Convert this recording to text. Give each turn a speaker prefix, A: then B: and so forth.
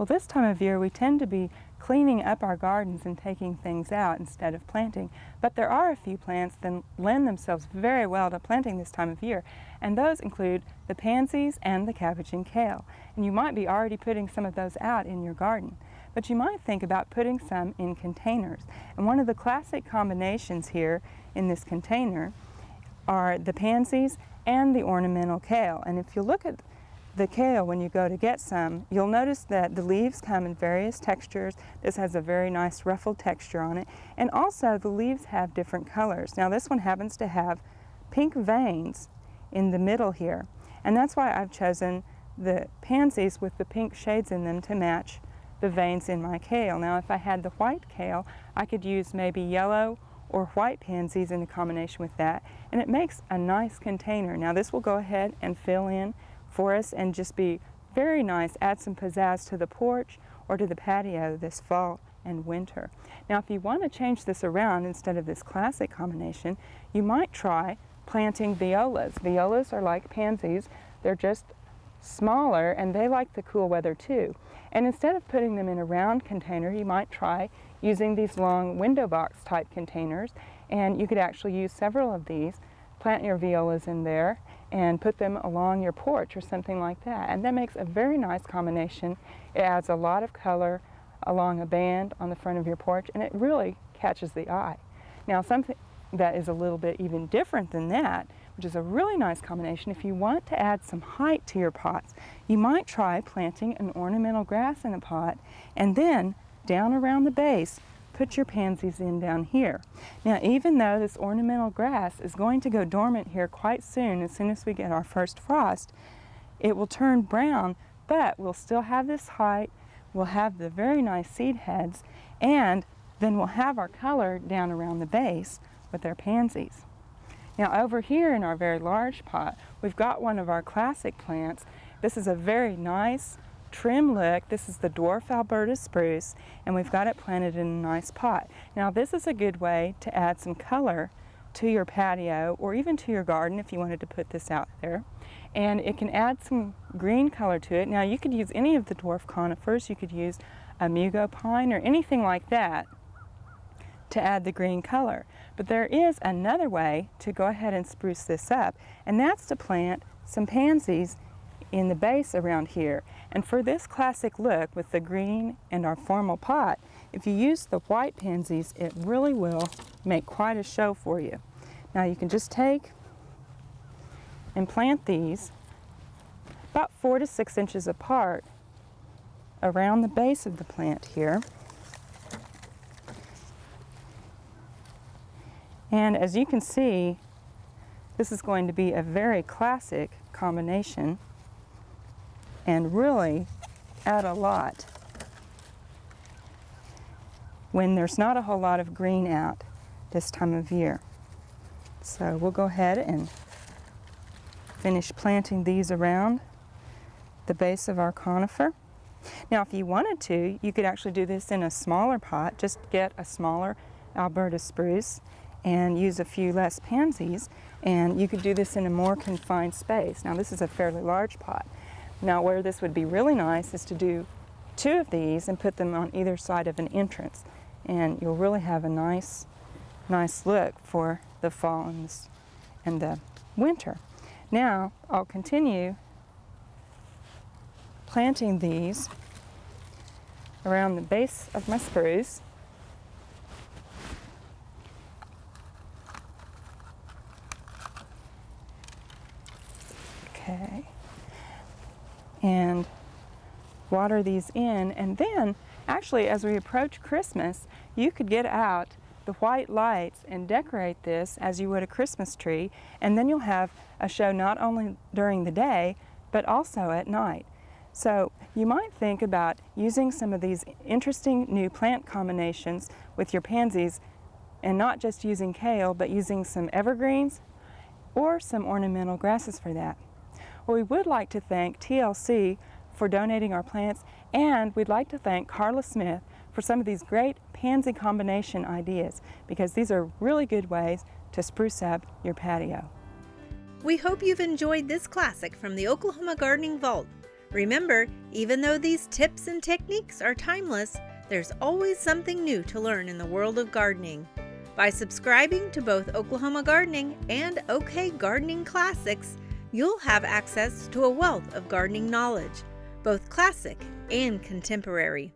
A: Well, this time of year we tend to be cleaning up our gardens and taking things out instead of planting, but there are a few plants that lend themselves very well to planting this time of year, and those include the pansies and the cabbage and kale. And you might be already putting some of those out in your garden, but you might think about putting some in containers. And one of the classic combinations here in this container are the pansies and the ornamental kale. And if you look at the kale, when you go to get some, you'll notice that the leaves come in various textures. This has a very nice ruffled texture on it. And also the leaves have different colors. Now this one happens to have pink veins in the middle here. And that's why I've chosen the pansies with the pink shades in them to match the veins in my kale. Now if I had the white kale, I could use maybe yellow or white pansies in a combination with that, and it makes a nice container. Now this will go ahead and fill in for us and just be very nice, add some pizzazz to the porch or to the patio this fall and winter. Now if you want to change this around instead of this classic combination, you might try planting violas. Violas are like pansies, they're just smaller and they like the cool weather too. And instead of putting them in a round container, you might try using these long window box type containers, and you could actually use several of these, plant your violas in there and put them along your porch or something like that. And that makes a very nice combination. It adds a lot of color along a band on the front of your porch, and it really catches the eye. Now something that is a little bit even different than that, which is a really nice combination, if you want to add some height to your pots, you might try planting an ornamental grass in a pot and then down around the base put your pansies in down here. Now even though this ornamental grass is going to go dormant here quite soon as we get our first frost, it will turn brown, but we'll still have this height, we'll have the very nice seed heads, and then we'll have our color down around the base with our pansies. Now over here in our very large pot, we've got one of our classic plants. This is a very nice trim look. This is the dwarf Alberta spruce, and we've got it planted in a nice pot. Now this is a good way to add some color to your patio or even to your garden if you wanted to put this out there. And it can add some green color to it. Now you could use any of the dwarf conifers. You could use a mugo pine or anything like that to add the green color. But there is another way to go ahead and spruce this up, and that's to plant some pansies in the base around here. And for this classic look with the green and our formal pot, if you use the white pansies, it really will make quite a show for you. Now you can just take and plant these about 4 to 6 inches apart around the base of the plant here. And as you can see, this is going to be a very classic combination and really add a lot when there's not a whole lot of green out this time of year. So we'll go ahead and finish planting these around the base of our conifer. Now if you wanted to, you could actually do this in a smaller pot. Just get a smaller Alberta spruce and use a few less pansies, and you could do this in a more confined space. Now this is a fairly large pot. Now where this would be really nice is to do 2 of these and put them on either side of an entrance, and you'll really have a nice look for the fall and the winter. Now I'll continue planting these around the base of my spruce. Okay. And water these in, and then actually as we approach Christmas, you could get out the white lights and decorate this as you would a Christmas tree, and then you'll have a show not only during the day but also at night. So you might think about using some of these interesting new plant combinations with your pansies, and not just using kale but using some evergreens or some ornamental grasses for that. Well, we would like to thank TLC for donating our plants, and we'd like to thank Carla Smith for some of these great pansy combination ideas, because these are really good ways to spruce up your patio.
B: We hope you've enjoyed this classic from the Oklahoma Gardening Vault. Remember, even though these tips and techniques are timeless, there's always something new to learn in the world of gardening. By subscribing to both Oklahoma Gardening and OK Gardening Classics, you'll have access to a wealth of gardening knowledge, both classic and contemporary.